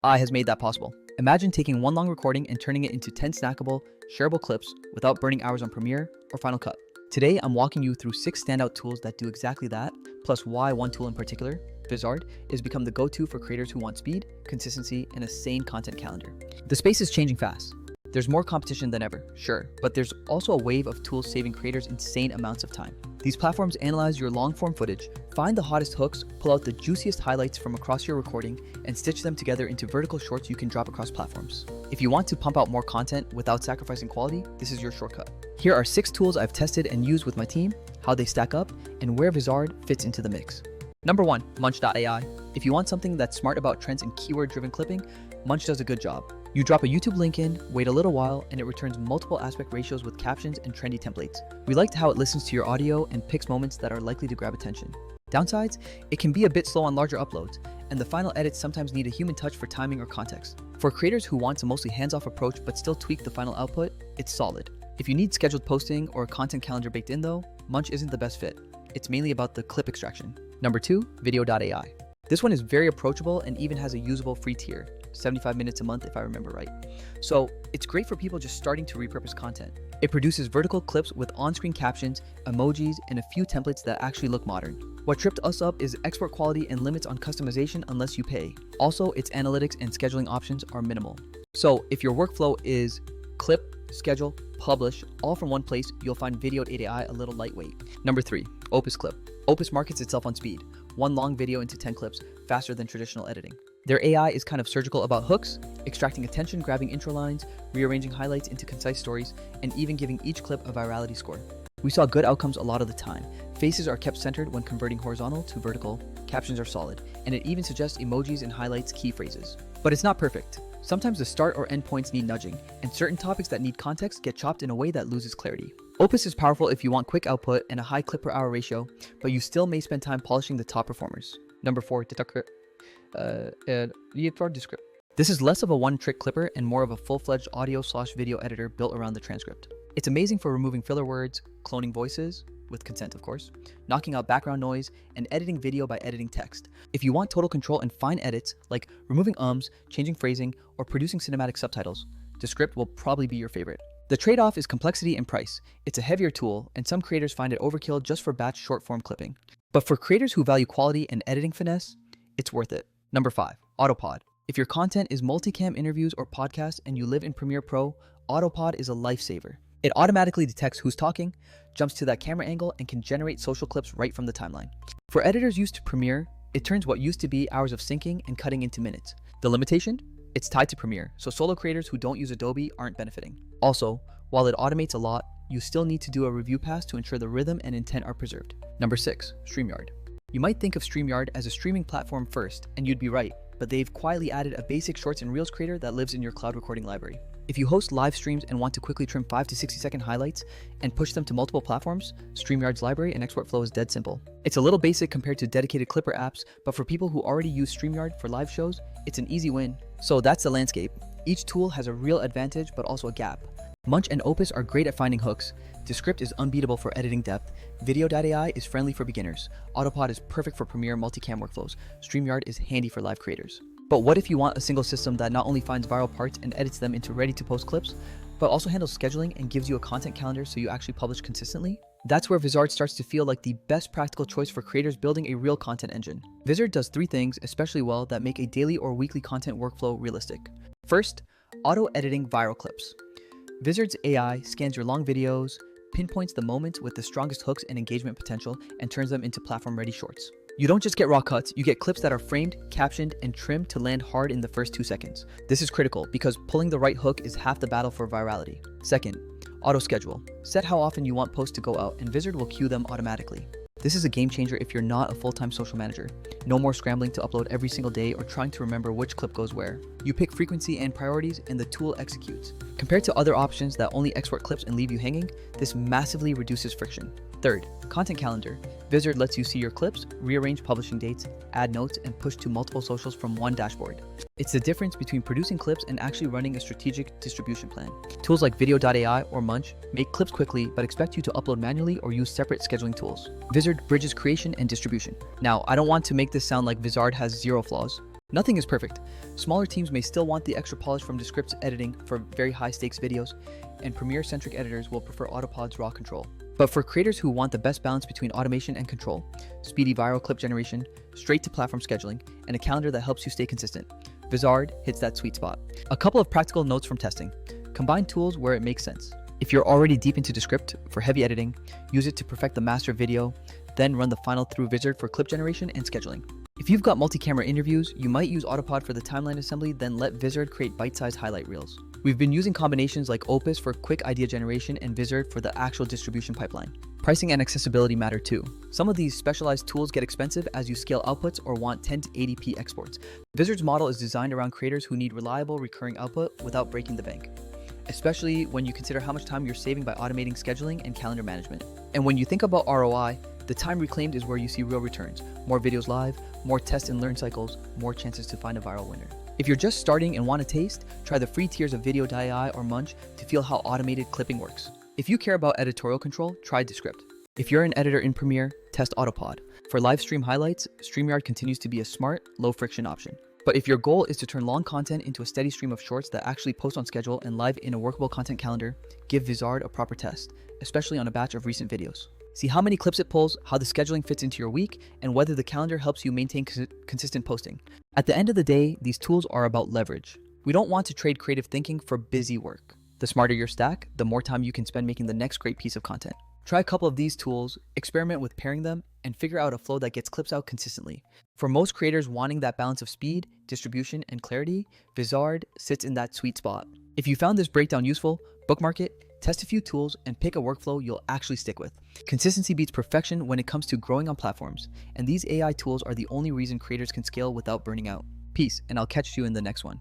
AI has made that possible. Imagine taking one long recording and turning it into 10 snackable, shareable clips without burning hours on Premiere or Final Cut. Today, I'm walking you through 6 standout tools that do exactly that, plus why one tool in particular, Vizard, is become the go-to for creators who want speed, consistency, and a sane content calendar. The space is changing fast. There's more competition than ever, sure, but there's also a wave of tools saving creators insane amounts of time. These platforms analyze your long-form footage, find the hottest hooks, pull out the juiciest highlights from across your recording, and stitch them together into vertical shorts you can drop across platforms. If you want to pump out more content without sacrificing quality, this is your shortcut. Here are 6 tools I've tested and used with my team, how they stack up, and where Vizard fits into the mix. Number 1, Munch.ai. If you want something that's smart about trends and keyword-driven clipping, Munch does a good job. You drop a YouTube link in, wait a little while, and it returns multiple aspect ratios with captions and trendy templates. We liked how it listens to your audio and picks moments that are likely to grab attention. Downsides, it can be a bit slow on larger uploads, and the final edits sometimes need a human touch for timing or context. For creators who want a mostly hands-off approach but still tweak the final output, it's solid. If you need scheduled posting or a content calendar baked in though, Munch isn't the best fit. It's mainly about the clip extraction. Number 2, Video.ai. This one is very approachable and even has a usable free tier, 75 minutes a month if I remember right. So it's great for people just starting to repurpose content. It produces vertical clips with on-screen captions, emojis, and a few templates that actually look modern. What tripped us up is export quality and limits on customization unless you pay. Also, its analytics and scheduling options are minimal. So if your workflow is clip, schedule, publish, all from one place, you'll find Video.ai a little lightweight. Number 3, Opus Clip. Opus markets itself on speed. One long video into 10 clips, faster than traditional editing. Their AI is kind of surgical about hooks, extracting attention, grabbing intro lines, rearranging highlights into concise stories, and even giving each clip a virality score. We saw good outcomes a lot of the time. Faces are kept centered when converting horizontal to vertical, captions are solid, and it even suggests emojis and highlights key phrases. But it's not perfect. Sometimes the start or end points need nudging, and certain topics that need context get chopped in a way that loses clarity. Opus is powerful if you want quick output and a high clip per hour ratio, but you still may spend time polishing the top performers. Number 4, Descript. This is less of a one-trick clipper and more of a full-fledged audio/video editor built around the transcript. It's amazing for removing filler words, cloning voices, with consent of course, knocking out background noise, and editing video by editing text. If you want total control and fine edits, like removing ums, changing phrasing, or producing cinematic subtitles, Descript will probably be your favorite. The trade-off is complexity and price. It's a heavier tool, and some creators find it overkill just for batch short-form clipping. But for creators who value quality and editing finesse, it's worth it. Number 5, Autopod. If your content is multicam interviews or podcasts and you live in Premiere Pro, Autopod is a lifesaver. It automatically detects who's talking, jumps to that camera angle, and can generate social clips right from the timeline. For editors used to Premiere, it turns what used to be hours of syncing and cutting into minutes. The limitation? It's tied to Premiere, so solo creators who don't use Adobe aren't benefiting. Also, while it automates a lot, you still need to do a review pass to ensure the rhythm and intent are preserved. Number 6, StreamYard. You might think of StreamYard as a streaming platform first, and you'd be right, but they've quietly added a basic Shorts and Reels creator that lives in your cloud recording library. If you host live streams and want to quickly trim 5 to 60-second highlights and push them to multiple platforms, StreamYard's library and export flow is dead simple. It's a little basic compared to dedicated clipper apps, but for people who already use StreamYard for live shows, it's an easy win. So that's the landscape. Each tool has a real advantage, but also a gap. Munch and Opus are great at finding hooks. Descript is unbeatable for editing depth. Video.ai is friendly for beginners. Autopod is perfect for Premiere multicam workflows. StreamYard is handy for live creators. But what if you want a single system that not only finds viral parts and edits them into ready-to-post clips, but also handles scheduling and gives you a content calendar so you actually publish consistently? That's where Vizard starts to feel like the best practical choice for creators building a real content engine. Vizard does 3 things especially well that make a daily or weekly content workflow realistic. First, auto-editing viral clips. Vizard's AI scans your long videos, pinpoints the moments with the strongest hooks and engagement potential, and turns them into platform-ready shorts. You don't just get raw cuts, you get clips that are framed, captioned, and trimmed to land hard in the first 2 seconds. This is critical because pulling the right hook is half the battle for virality. Second, auto-schedule. Set how often you want posts to go out, and Vizard will queue them automatically. This is a game changer if you're not a full-time social manager. No more scrambling to upload every single day or trying to remember which clip goes where. You pick frequency and priorities and the tool executes. Compared to other options that only export clips and leave you hanging, this massively reduces friction. Third, content calendar. Vizard lets you see your clips, rearrange publishing dates, add notes, and push to multiple socials from one dashboard. It's the difference between producing clips and actually running a strategic distribution plan. Tools like Video.ai or Munch make clips quickly but expect you to upload manually or use separate scheduling tools. Vizard bridges creation and distribution. Now, I don't want to make this sound like Vizard has 0 flaws. Nothing is perfect. Smaller teams may still want the extra polish from Descript's editing for very high-stakes videos, and Premiere-centric editors will prefer Autopod's raw control. But for creators who want the best balance between automation and control, speedy viral clip generation, straight-to-platform scheduling, and a calendar that helps you stay consistent, Vizard hits that sweet spot. A couple of practical notes from testing. Combine tools where it makes sense. If you're already deep into Descript for heavy editing, use it to perfect the master video, then run the final through Vizard for clip generation and scheduling. If you've got multi-camera interviews, you might use Autopod for the timeline assembly, then let Vizard create bite-sized highlight reels. We've been using combinations like Opus for quick idea generation and Vizard for the actual distribution pipeline. Pricing and accessibility matter too. Some of these specialized tools get expensive as you scale outputs or want 1080p exports. Vizard's model is designed around creators who need reliable, recurring output without breaking the bank, especially when you consider how much time you're saving by automating scheduling and calendar management. And when you think about ROI, the time reclaimed is where you see real returns. More videos live, more test and learn cycles, more chances to find a viral winner. If you're just starting and want a taste, try the free tiers of Video.ai or Munch to feel how automated clipping works. If you care about editorial control, try Descript. If you're an editor in Premiere, test Autopod. For live stream highlights, StreamYard continues to be a smart, low-friction option. But if your goal is to turn long content into a steady stream of shorts that actually post on schedule and live in a workable content calendar, give Vizard a proper test, especially on a batch of recent videos. See how many clips it pulls, how the scheduling fits into your week, and whether the calendar helps you maintain consistent posting. At the end of the day, these tools are about leverage. We don't want to trade creative thinking for busy work. The smarter your stack, the more time you can spend making the next great piece of content. Try a couple of these tools, experiment with pairing them, and figure out a flow that gets clips out consistently. For most creators wanting that balance of speed, distribution, and clarity, Vizard sits in that sweet spot. If you found this breakdown useful, bookmark it, test a few tools, and pick a workflow you'll actually stick with. Consistency beats perfection when it comes to growing on platforms, and these AI tools are the only reason creators can scale without burning out. Peace, and I'll catch you in the next one.